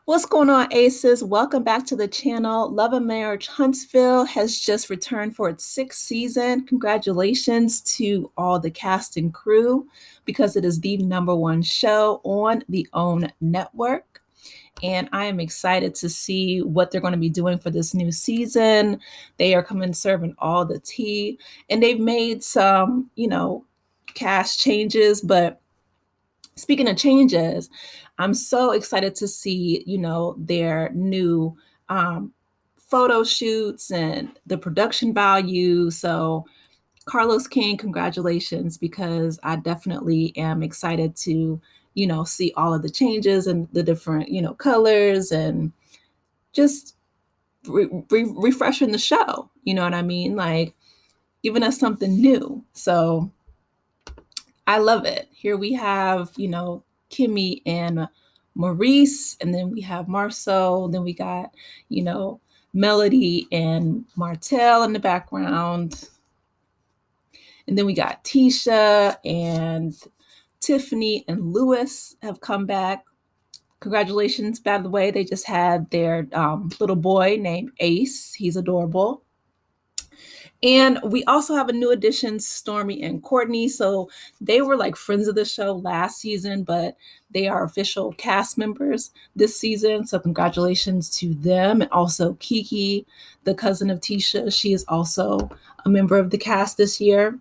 What's going on, Aces? Welcome back to the channel. Love and Marriage Huntsville has just returned for its sixth season. Congratulations to all the cast and crew because it is the number one show on the OWN network. And I am excited to see what they're going to be doing for this new season. They are coming serving all the tea, and they've made some, cast changes, but speaking of changes, I'm so excited to see, their new photo shoots and the production value. So, Carlos King, congratulations, because I definitely am excited to, see all of the changes and the different, colors and just refreshing the show. You know what I mean? Like giving us something new. So, I love it. Here we have, Kimmie and Maurice, and then we have Marsau, then we got, Melody and Martell in the background. And then we got Tisha and Tiffany and Louis have come back. Congratulations, by the way. They just had their little boy named Ace. He's adorable. And we also have a new addition, Stomi and Courtney. So they were like friends of the show last season, but they are official cast members this season. So congratulations to them. And also Kiki, the cousin of Tisha, she is also a member of the cast this year.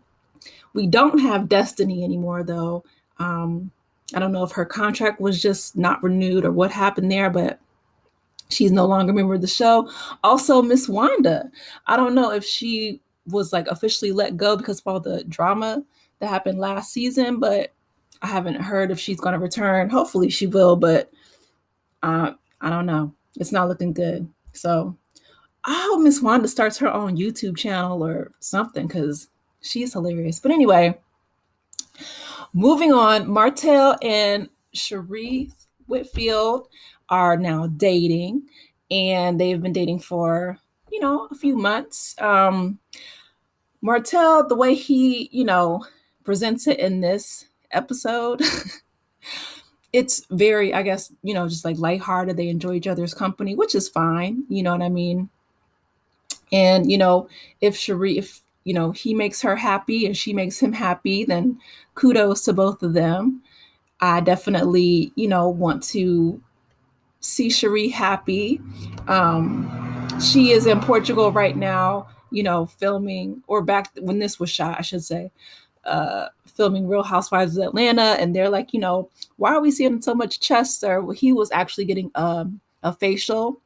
We don't have Destiny anymore, though. I don't know if her contract was just not renewed or what happened there, but she's no longer a member of the show. Also, Miss Wanda. I don't know if she was like officially let go because of all the drama that happened last season, but I haven't heard if she's going to return. Hopefully she will, but I don't know. It's not looking good. So I hope Miss Wanda starts her own YouTube channel or something because she's hilarious. But anyway, moving on, Martell and Sheree Whitfield are now dating, and they've been dating for, a few months. Martell, the way he, presents it in this episode, it's very, I guess, just like lighthearted. They enjoy each other's company, which is fine. You know what I mean? And, if Sheree, if, he makes her happy and she makes him happy, then kudos to both of them. I definitely, want to see Sheree happy. She is in Portugal right now, filming, or back when this was shot, I should say, filming Real Housewives of Atlanta. And they're like, why are we seeing so much chest, sir? Well, he was actually getting a facial,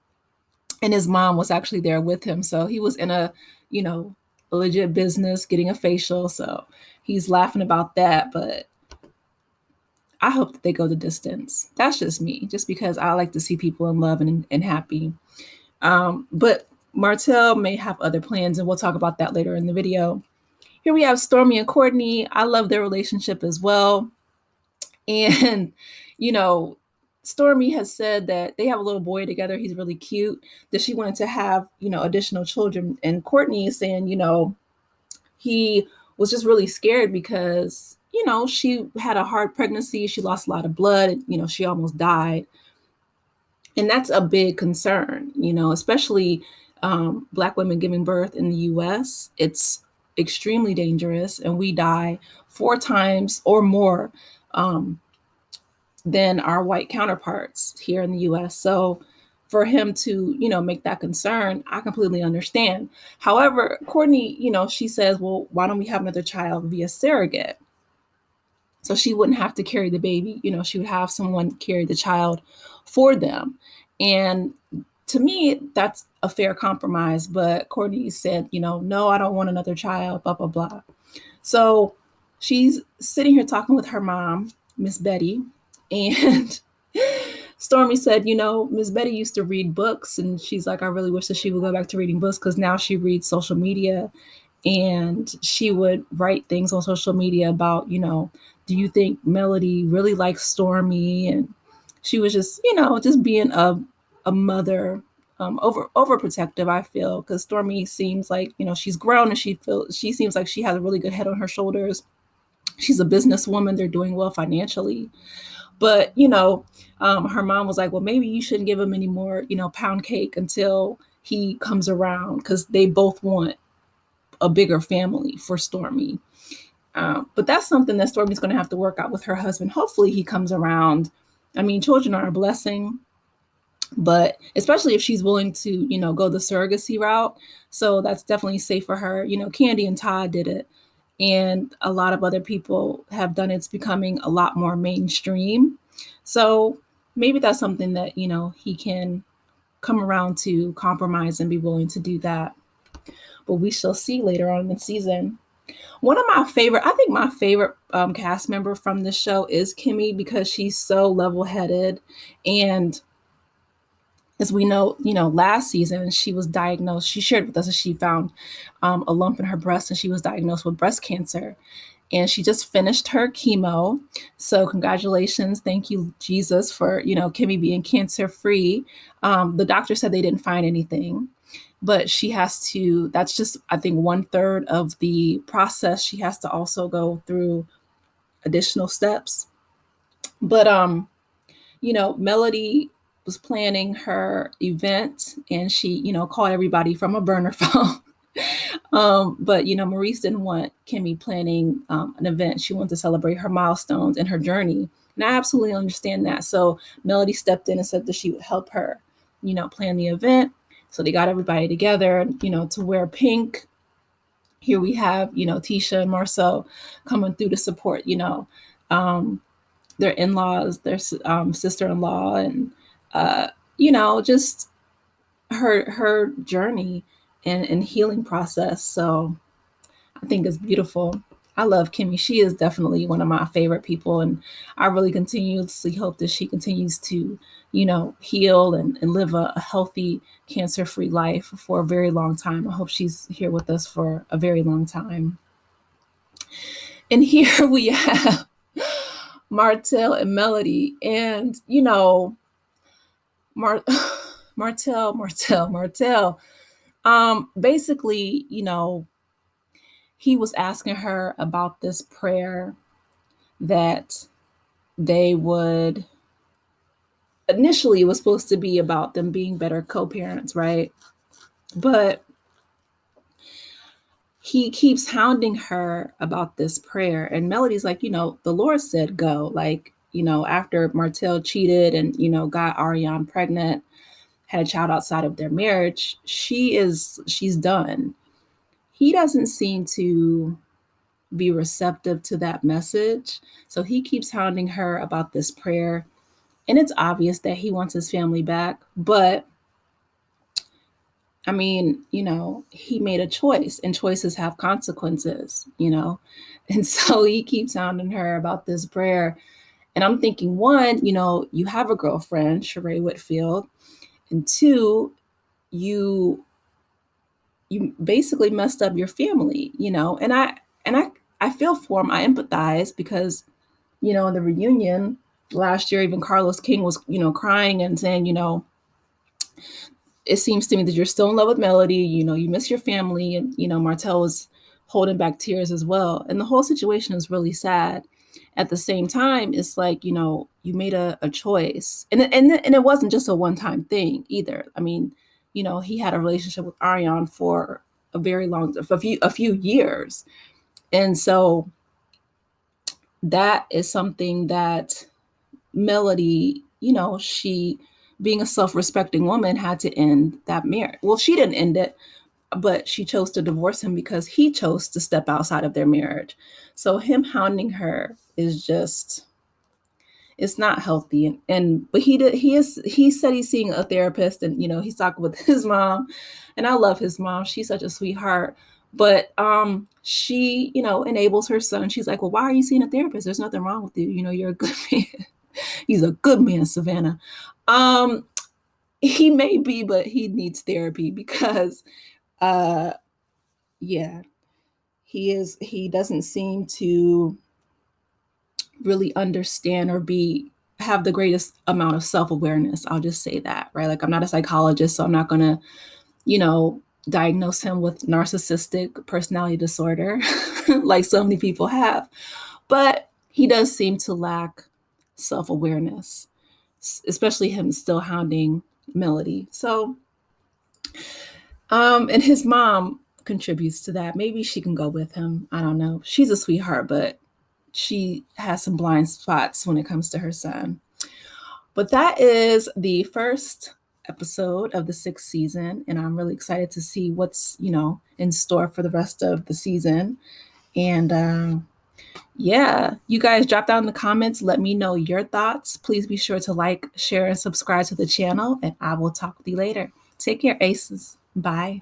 and his mom was actually there with him. So he was in a legit business getting a facial. So he's laughing about that. But I hope that they go the distance. That's just me, just because I like to see people in love and happy. But Martell may have other plans, and we'll talk about that later in the video. Here we have Stomi and Courtney. I love their relationship as well. And, Stormi has said that they have a little boy together. He's really cute, that she wanted to have, additional children. And Courtney is saying, he was just really scared because, she had a hard pregnancy. She lost a lot of blood. She almost died. And that's a big concern, especially Black women giving birth in the US. It's extremely dangerous, and we die 4 times or more than our white counterparts here in the US. So for him to, make that concern, I completely understand. However, Courtney, she says, well, why don't we have another child via surrogate? So she wouldn't have to carry the baby. She would have someone carry the child for them. And to me, that's a fair compromise. But Courtney said, no, I don't want another child, blah, blah, blah. So she's sitting here talking with her mom, Miss Betty. And Stormi said, Miss Betty used to read books. And she's like, I really wish that she would go back to reading books because now she reads social media. And she would write things on social media about, do you think Melody really likes Stormi? And she was just, just being a mother, overprotective, I feel, because Stormi seems like, she's grown, and she seems like she has a really good head on her shoulders. She's a businesswoman. They're doing well financially. But, her mom was like, well, maybe you shouldn't give him any more, pound cake until he comes around because they both want a bigger family for Stormi. But that's something that Stormi's going to have to work out with her husband. Hopefully he comes around. I mean, children are a blessing, but especially if she's willing to, go the surrogacy route. So that's definitely safe for her. Candy and Todd did it, and a lot of other people have done it. It's becoming a lot more mainstream. So maybe that's something that, he can come around to compromise and be willing to do that. But we shall see later on in the season. One of my favorite, I think my favorite cast member from this show is Kimmie because she's so level-headed. And as we know, last season she was diagnosed. She shared with us that she found a lump in her breast and she was diagnosed with breast cancer. And she just finished her chemo. So congratulations. Thank you, Jesus, for, Kimmie being cancer free. The doctor said they didn't find anything, but she has to, that's just, I think, 1/3 of the process. She has to also go through additional steps. But, Melody was planning her event and she, called everybody from a burner phone. But, Maurice didn't want Kimmie planning an event. She wanted to celebrate her milestones and her journey. And I absolutely understand that. So Melody stepped in and said that she would help her, plan the event. So they got everybody together, to wear pink. Here we have, Tisha and Marsau coming through to support, their in-laws, their sister-in-law, and, just her journey and healing process. So I think it's beautiful. I love Kimmie. She is definitely one of my favorite people. And I really continuously hope that she continues to, heal and live a healthy, cancer-free life for a very long time. I hope she's here with us for a very long time. And here we have Martell and Melody. And, Martell. Basically, he was asking her about this prayer that they would, initially it was supposed to be about them being better co-parents, right? But he keeps hounding her about this prayer. And Melody's like, the Lord said go. Like, after Martell cheated and, got Ariane pregnant, had a child outside of their marriage, she's done. He doesn't seem to be receptive to that message. So he keeps hounding her about this prayer. And it's obvious that he wants his family back. But I mean, he made a choice and choices have consequences, And so he keeps hounding her about this prayer. And I'm thinking, one, you have a girlfriend, Sheree Whitfield. And two, you basically messed up your family, and I feel for him. I empathize because, in the reunion last year, even Carlos King was, crying and saying, it seems to me that you're still in love with Melody, you miss your family. And, Martell was holding back tears as well. And the whole situation is really sad. At the same time, it's like, you made a choice. And it wasn't just a one-time thing either. I mean, he had a relationship with Ariane for a few years. And so that is something that Melody, she, being a self-respecting woman, had to end that marriage. Well, she didn't end it, but she chose to divorce him because he chose to step outside of their marriage. So him hounding her is just, it's not healthy. But he said he's seeing a therapist, and he's talking with his mom, and I love his mom. She's such a sweetheart. But she, enables her son. She's like, well, why are you seeing a therapist? There's nothing wrong with you. You're a good man. He's a good man, Savannah. He may be, but he needs therapy because, yeah, he doesn't seem to really understand or have the greatest amount of self-awareness. I'll just say that, right? Like, I'm not a psychologist, so I'm not going to, diagnose him with narcissistic personality disorder like so many people have. But he does seem to lack self-awareness, especially him still hounding Melody. So, and his mom contributes to that. Maybe she can go with him. I don't know. She's a sweetheart, but she has some blind spots when it comes to her son. But that is the first episode of the 6th season, and I'm really excited to see what's, in store for the rest of the season. And yeah, you guys drop down in the comments. Let me know your thoughts. Please be sure to like, share, and subscribe to the channel, and I will talk with you later. Take care, aces. Bye.